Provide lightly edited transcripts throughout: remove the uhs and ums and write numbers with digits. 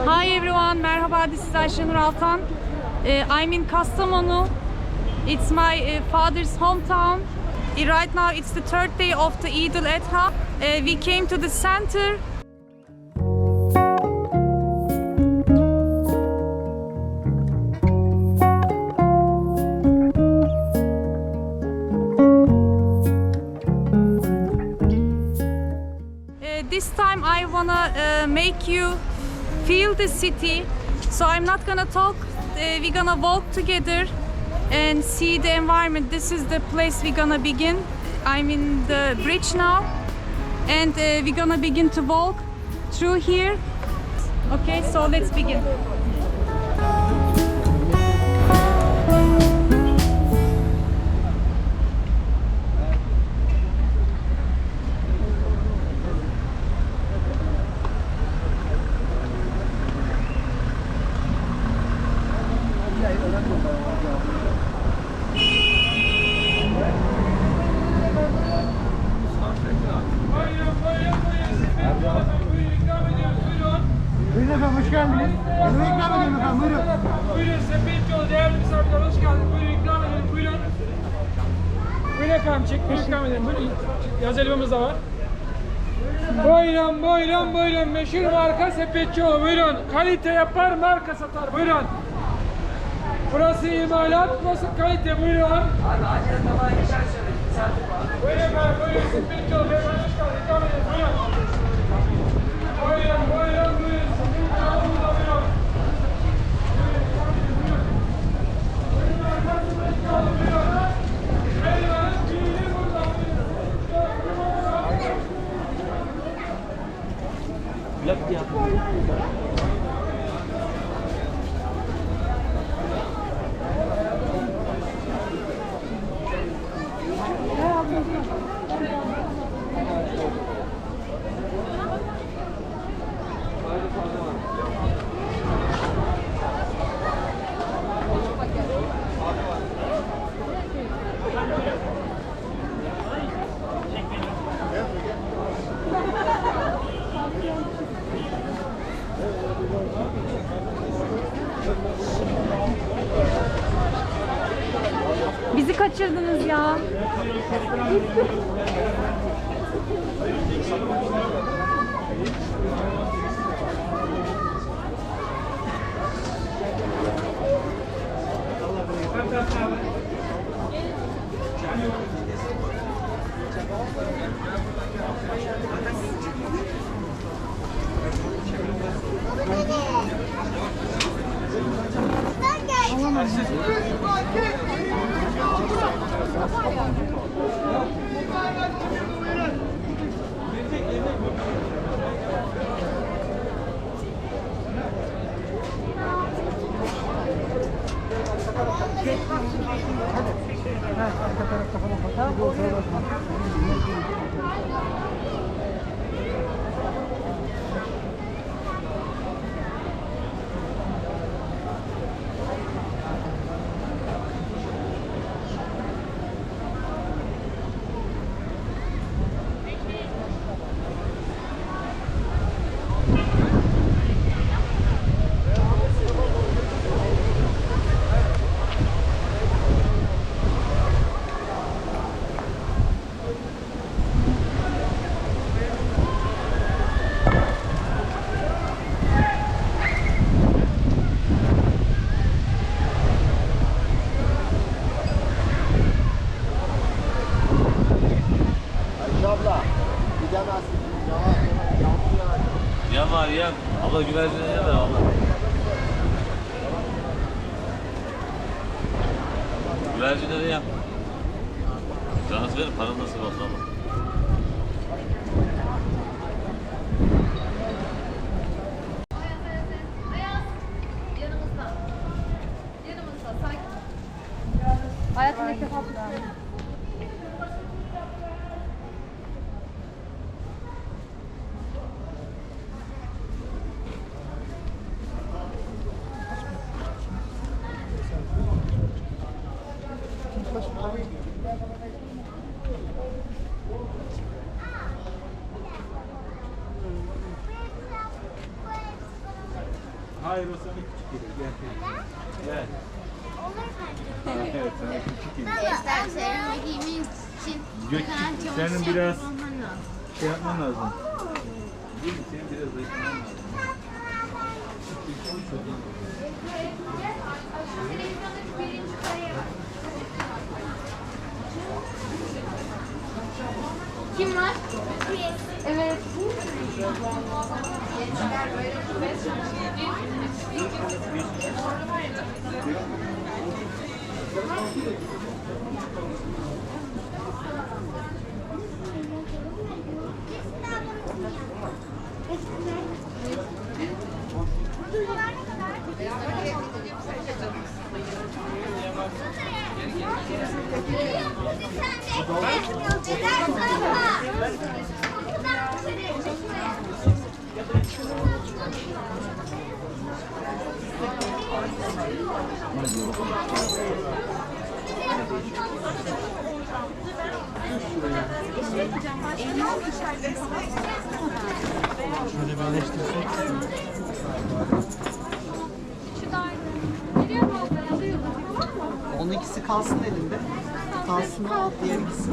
Hi everyone, merhaba, this is Ayşenur Altan. I'm in Kastamonu. It's my father's hometown. Right now it's the third day of the Eid al-Adha. We came to the center. This time I wanna make you feel the city. So I'm not gonna talk. We're gonna walk together and see the environment. This is the place we're gonna begin. I'm in the bridge now, and we're gonna begin to walk through here. Okay, so let's begin. Buyurun efendim, hoş geldiniz. Yemeği ikram edelim efendim, buyurun. Buyurun Sepetçoğlu, değerli misafirler, hoş geldiniz. Buyurun ikram edelim, buyurun. Buyurun efendim, çekmeyi ikram edelim. Buyurun, yaz helvamız da var. Buyurun, buyurun, buyurun. Meşhur marka Sepetçoğlu, buyurun. Kalite yapar, marka satar, buyurun. Burası imalat, burası kalite, buyurun. Buyurun efendim, buyurun. Sepetçoğlu, beyefendi, hoş geldiniz. İkram edelim, buyurun. Buyurun, buyurun, buyurun. Sepetçoğlu'muz da buyurun. Bizi kaçırdınız ya. Yem var yem. Abla güvercine yem ver abla. Güvercinleri yem. Canınız verin, paranı nasıl olsun abla. Hayatımda ilk defa Hayır o sana küçük gelir. Gel. Evet sana küçük gelir. Gençler serum giymek için Senin biraz şey yapman lazım. Değil mi? Senin biraz zayıflaman lazım. Kim var? Evet. Şöyle birleştirsek. Onun ikisi kalsın elinde. Kalsın al, diğer ikisi.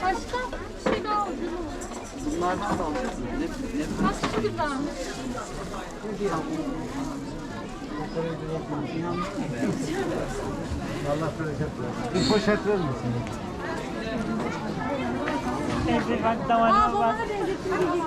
Başka bir şey daha aldım. Bunlardan da alacağız. Başka bir daha mı? Allah bereket versin. Bir poşet verir misin? Aa babana benzettim.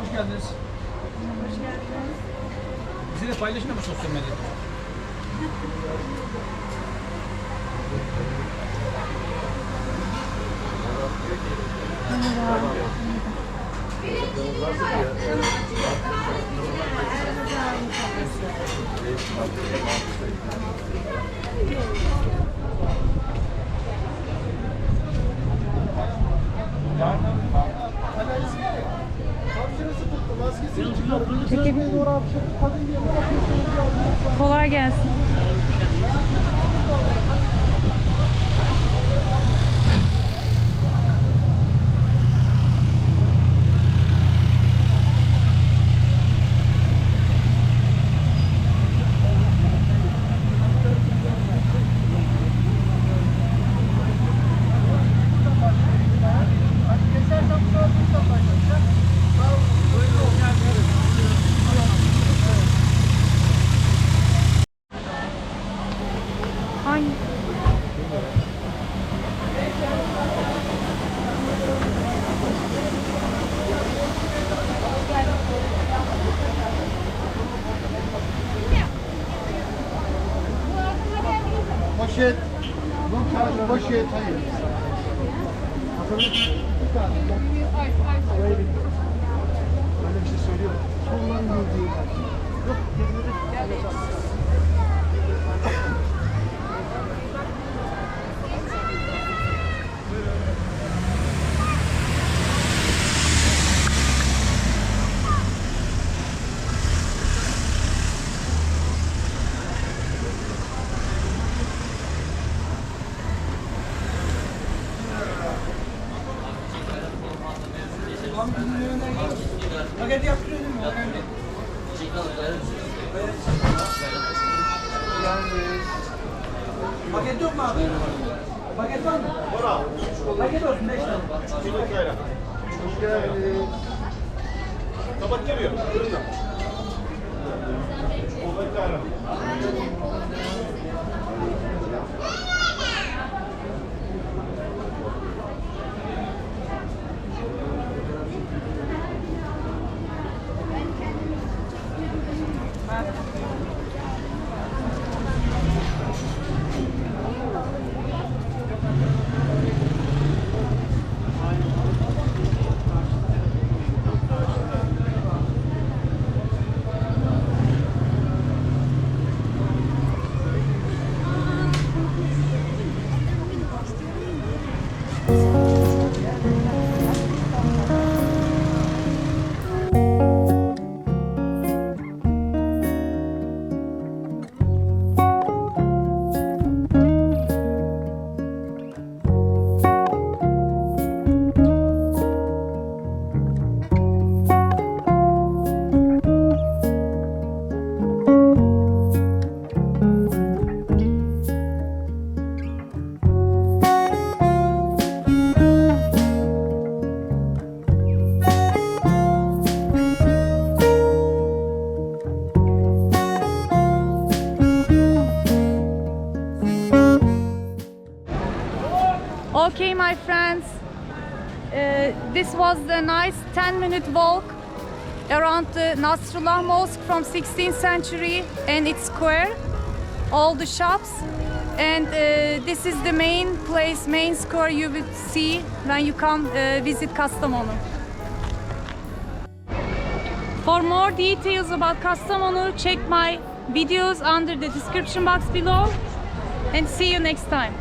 Hoş geldiniz. Hoş geldiniz. Bizi de paylaşın ama sosyal medyada. Kolay gelsin. Hangi? Poşet. Bu tarz poşet hayır. Öyle bir şey söylüyor. Kullanmıyor diye. Yok. Paket yaptırıyordun mu? Önemli. Paket yok mu abi? Paket var mı? Var abi. Paket olsun 5 tane. Hoş geldin. Tabak geliyor. Fırında. Okay, my friends. This was the nice 10-minute walk around the Nasrullah Mosque from 16th century and its square, all the shops. And this is the main place, main square you will see when you come visit Kastamonu. For more details about Kastamonu, check my videos under the description box below and see you next time.